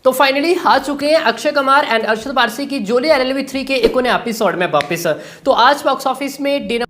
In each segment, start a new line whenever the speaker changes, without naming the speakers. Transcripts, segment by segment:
तो फाइनली आ चुके हैं अक्षय कुमार एंड अरशद वारसी की जोली एलएलबी 3 के एक नए एपिसोड में वापस। तो आज बॉक्स ऑफिस में डिनर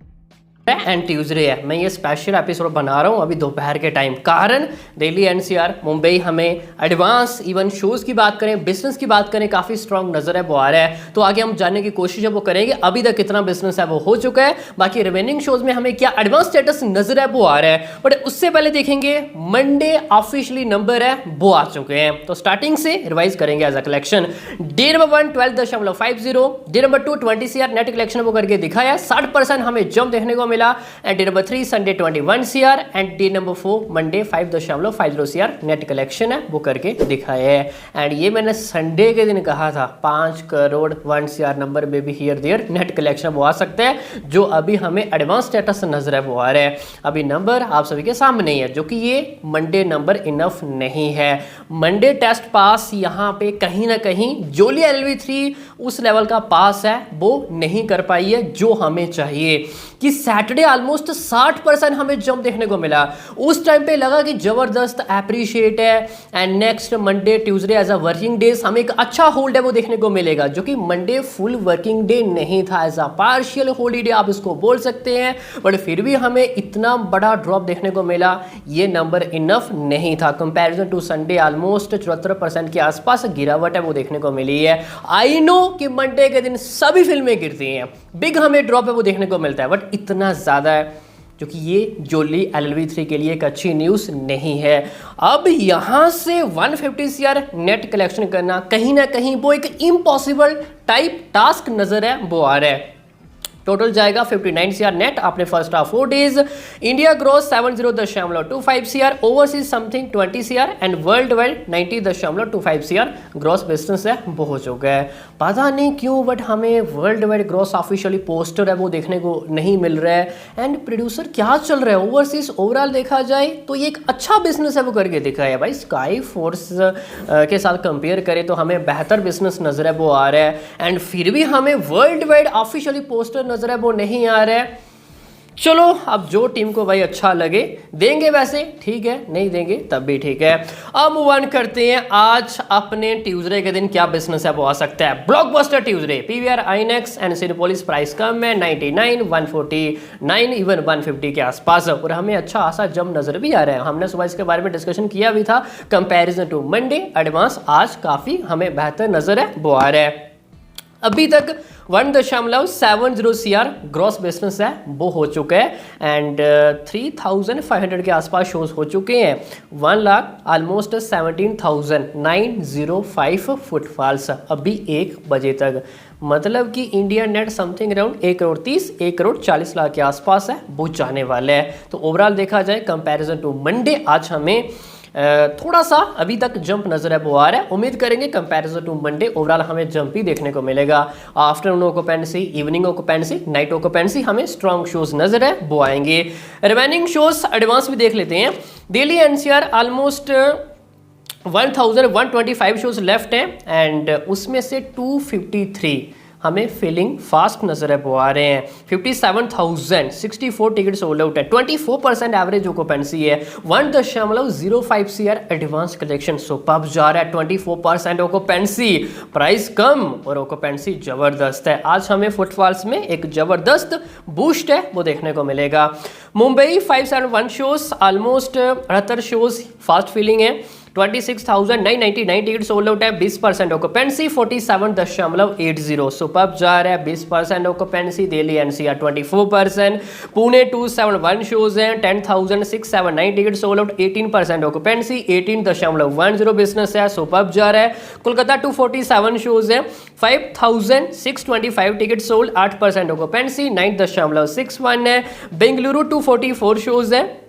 एंड ट्यूसडे है। मैं ये स्पेशल एपिसोड बना रहा हूँ अभी दोपहर के टाइम, कारण दिल्ली एनसीआर मुंबई हमें एडवांस इवन शोज़ की बात करें, बिजनेस की बात करें, काफ़ी स्ट्रॉन्ग नज़र है वो आ रहा है। तो आगे हम जानने की कोशिश है वो करेंगे अभी तक कितना बिजनेस है वो हो चुका है, बाकी रिमेनिंग शोज़ में हमें क्या एडवांस स्टेटस नज़र है वो आ रहा है। बट उससे पहले देखेंगे मंडे ऑफिशियली नंबर है वो आ चुके हैं। तो स्टार्टिंग से रिवाइज करेंगे as a collection. Day number 1 12.50, day number 2 20 CR net collection वो करके दिखाया, 60% हमें जंप देखने को मिला। And day number 3 Sunday 21 CR and day number 4 Monday 5.50 CR net collection है वो करके दिखाया है। एंड ये मैंने संडे के दिन कहा था 5 करोड़ 1 CR नंबर में भी हियर देयर नेट कलेक्शन वो आ सकता है, जो अभी हमें एडवांस स्टेटस नजर है वो आ रहा है। अभी नंबर आप सभी के सामने ही है, जो कि ये मंडे नंबर इनफ नहीं है। मंडे टेस्ट पास यहाँ पे कहीं ना कहीं जोली एलएलबी 3 उस लेवल का पास है वो नहीं कर पाई है जो हमें चाहिए। कि सैटरडे ऑलमोस्ट 60% हमें जंप देखने को मिला, उस टाइम पे लगा कि जबरदस्त अप्रिशिएट है। And next Monday Tuesday as a working days हमें एक अच्छा होल्ड है वो देखने को मिलेगा, जो कि मंडे फुल वर्किंग डे नहीं था, एज अ पार्शियल हॉलीडे आप इसको बोल सकते हैं। बट फिर भी हमें इतना बड़ा ड्रॉप देखने को मिला, ये नंबर इनफ नहीं था। कंपैरिजन टू संडे ऑलमोस्ट 74% के आसपास गिरावट है वो देखने को मिली है। आई नो कि मंडे के दिन सभी फिल्में गिरती हैं, बिग हमें ड्रॉप है वो देखने को मिलता है, बट इतना ज़्यादा है, जो कि ये जोली एलएलबी 3 के लिए एक अच्छी न्यूज़ नहीं है। अब यहाँ से 150 CR नेट कलेक्शन करना कहीं ना कहीं वो एक इम्पॉसिबल टाइप टास्क नज़र है वो आ रहा है। टोटल जाएगा 59 CR नेट आपने first half 4 days. India gross 70.25 CR, overseas something 20 CR and world wide 90.25 CR gross business है वो हो चुका है। पता नहीं क्यों बट हमें world wide gross officially poster है वो देखने को नहीं मिल रहा है। एंड प्रोड्यूसर क्या चल रहा है, ओवरसीज ओवरऑल देखा जाए तो ये एक अच्छा बिजनेस है वो करके दिखाया है भाई। स्काई फोर्स के साथ कंपेयर करें तो हमें बेहतर बिजनेस नजर है वो आ रहा है। एंड फिर भी हमें वर्ल्ड वाइड ऑफिशियली पोस्टर नजर है वो नहीं आ रहा है। चलो अब जो टीम को भाई अच्छा लगे देंगे, वैसे ठीक है, नहीं देंगे तब भी ठीक है। अब मूव ऑन करते हैं आज अपने ट्यूसडे के दिन क्या बिजनेस है वो आ सकता है। Blockbuster Tuesday, PVR INOX and Cinepolis price कम है 99 149 इवन 150 के आसपास, और हमें अच्छा खासा जंप नजर भी आ रहा है। हमने सुबह इसके बारे में डिस्कशन किया भी था। कंपैरिजन टू मंडे एडवांस आज काफी हमें बेहतर नजर है वो आ रहा है। अभी तक 1.70 CR ग्रॉस बिजनेस है वो हो चुका है एंड 3500 के आसपास शोज हो चुके हैं। 1 लाख ऑलमोस्ट 17,905 फुटफॉल्स अभी 1 बजे तक, मतलब कि India net something around 1 crore 30 1 crore 40 lakh के आसपास है वो जाने वाले हैं। तो ओवरऑल देखा जाए कंपैरिजन टू मंडे आज हमें थोड़ा सा अभी तक जंप नजर है वो आ रहा है। उम्मीद करेंगे कंपैरिजन टू मंडे ओवरऑल हमें जंप ही देखने को मिलेगा। Afternoon occupancy, evening occupancy, night occupancy हमें स्ट्रॉन्ग शोज नजर है वो आएंगे। रिमेनिंग शोज एडवांस भी देख लेते हैं। Delhi NCR almost 1125 shows left हैं एंड उसमें से 253 हमें फिलिंग फास्ट नजर है वो आ रहे हैं। 57,064 टिकट सोल्ड आउट है, 24% एवरेज ऑक्यूपेंसी है, 1.05 CR एडवांस कलेक्शन सुपर्ब जा रहा है, 24% ऑक्यूपेंसी, प्राइस कम और ऑक्यूपेंसी जबरदस्त है। आज हमें फुटफॉल्स में एक जबरदस्त बूस्ट है वो देखने को मिलेगा। Mumbai 571 shows almost 78 shows fast filling है, 26,999 टिकट सोल्ड आउट है, 20% ऑक्यूपेंसी, 47.80 सुपर्ब जा रहा है, 20% occupancy. Delhi NCR 24%, Pune 271 shows हैं, 10,679 ticket sold out, 18% occupancy, 18.10 business है सुपर्ब जा रहा है। कोलकाता 247 शोज हैं, 5,625 टिकट सोल्ड, 8% ऑक्यूपेंसी, 9.61 है। बेंगलुरु 244 शोज है,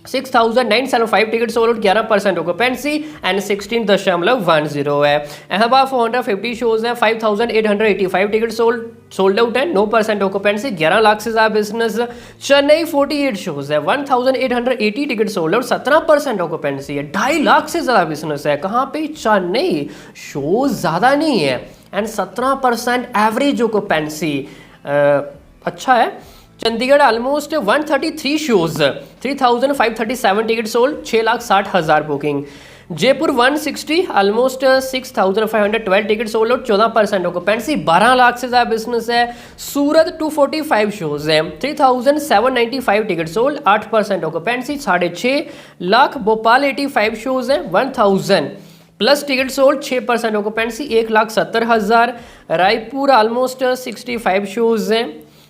6,975 ticket sold out, 11% occupancy and 16.10 है। अहमदाबाद 450 शोज हैं, 5,885 टिकट सोल्ड आउट है, 9% ऑक्यूपेंसी, 11 लाख से ज़्यादा बिजनेस। चेन्नई 48 शोज है, 1,880 टिकट सोल्ड आउट, 17% ऑक्यूपेंसी है, 2.5 लाख से ज़्यादा बिजनेस है। कहाँ पे? चेन्नई। शोज ज़्यादा नहीं है एंड 17% एवरेज ऑक्यूपेंसी, अच्छा है। Chandigarh almost 133 shows, 3,537 ticket sold, 6,60,000 booking. Jaipur 160 almost 6,512 ticket sold out, 14% occupancy, 12 lakh से ज़्यादा बिजनेस है। सूरत 245 शोज है, 3,795 ticket sold, 8% occupancy, 6.5 lakh. Bhopal 85 shows है, 1,000 plus ticket sold, 6% occupancy, 1,70,000। Raipur almost 65 shows हैं,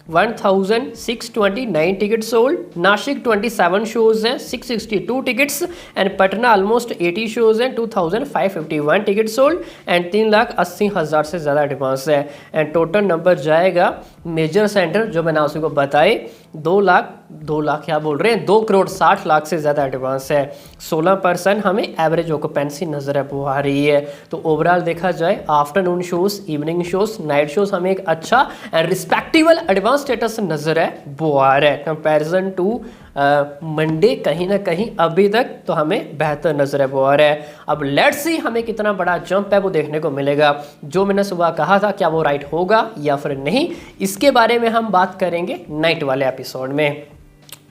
1,629 टिकट सोल्ड। नासिक 27 शोज हैं, 662 tickets. And Patna almost 80 shows हैं, 2,551 टिकट सोल्ड एंड 3,80,000 से ज़्यादा एडवांस है। एंड टोटल नंबर जाएगा मेजर सेंटर जो मैंने आप सबको बताए 2 लाख क्या बोल रहे हैं, 2,60,00,000 से ज़्यादा एडवांस है। 16% हमें एवरेज ऑक्यूपेंसी नज़र है वो आ रही है। तो ओवरऑल देखा जाए afternoon shows, evening shows, night shows हमें एक अच्छा एंड रिस्पेक्टेबल एडवांस स्टेटस नज़र है वो आ रहा है कंपैरिजन टू मंडे। कहीं ना कहीं अभी तक तो हमें बेहतर नज़र है वो आ रहा है। अब लेट्स सी हमें कितना बड़ा जंप है वो देखने को मिलेगा। जो मैंने सुबह कहा था क्या वो राइट होगा या फिर नहीं, इसके बारे में हम बात करेंगे नाइट वाले एपिसोड में।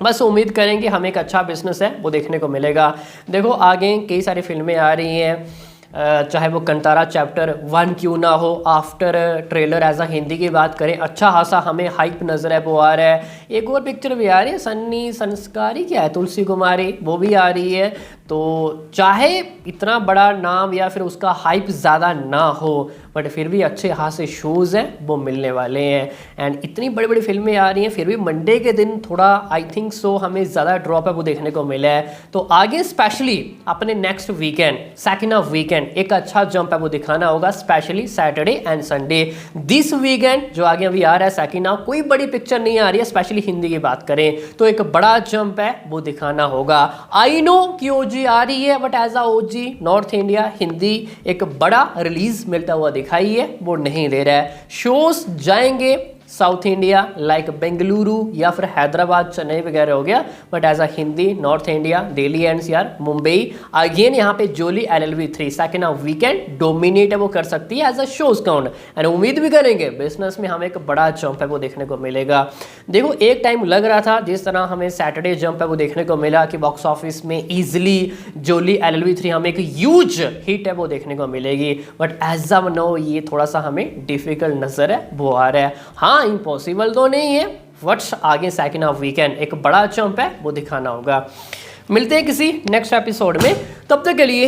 बस उम्मीद करेंगे हमें एक अच्छा बिजनेस है वो देखने को मिलेगा। देखो आगे कई सारी फिल्में आ रही हैं, चाहे वो कंतारा चैप्टर 1 क्यों ना हो। After trailer as a Hindi की बात करें, अच्छा खासा हमें हाइप नज़र है वो आ रहा है। एक और पिक्चर भी आ रही है, सन्नी संस्कारी क्या है, तुलसी कुमारी, वो भी आ रही है। तो चाहे इतना बड़ा नाम या फिर उसका हाइप ज़्यादा ना हो, बट फिर भी अच्छे खासे शोज़ हैं वो मिलने वाले हैं। एंड इतनी बड़ी बड़ी फिल्में आ रही हैं, फिर भी मंडे के दिन थोड़ा आई थिंक सो हमें ज़्यादा ड्रॉप है वो देखने को मिला है। तो आगे स्पेशली अपने next weekend, second of weekend, एक अच्छा जंप है वो दिखाना होगा, specially Saturday and Sunday. This weekend जो आगे अभी आ रहा है सेकेंड ऑफ, कोई बड़ी पिक्चर नहीं आ रही है, स्पेशली हिंदी की बात करें तो एक बड़ा जंप है वो दिखाना होगा। आई नो कि ओजी आ रही है, but as a OG north India Hindi एक बड़ा रिलीज मिलता हुआ दिखाई है वो नहीं दे रहा है। शोज जाएंगे साउथ इंडिया लाइक बेंगलुरु या फिर हैदराबाद, चेन्नई वगैरह हो गया, but as a Hindi north India, Delhi NCR, Mumbai. Again यहाँ पे Jolly LLB 3 second of weekend dominate है वो कर सकती है as a shows count. And उम्मीद भी करेंगे बिजनेस में हमें एक बड़ा जंप है वो देखने को मिलेगा। देखो एक टाइम लग रहा था जिस तरह हमें सैटरडे जंप है वो देखने को मिला कि बॉक्स ऑफिस में ईजिली जोली LLB 3 हमें एक ह्यूज हिट है वो देखने को मिलेगी, बट एज ऑफ नो ये थोड़ा सा हमें डिफिकल्ट नजर है वो आ रहा है। हाँ इम्पॉसिबल तो नहीं है, बट आगे सेकेंड ऑफ वीकेंड एक बड़ा जंप है वो दिखाना होगा। मिलते हैं किसी नेक्स्ट एपिसोड में, तब तक के लिए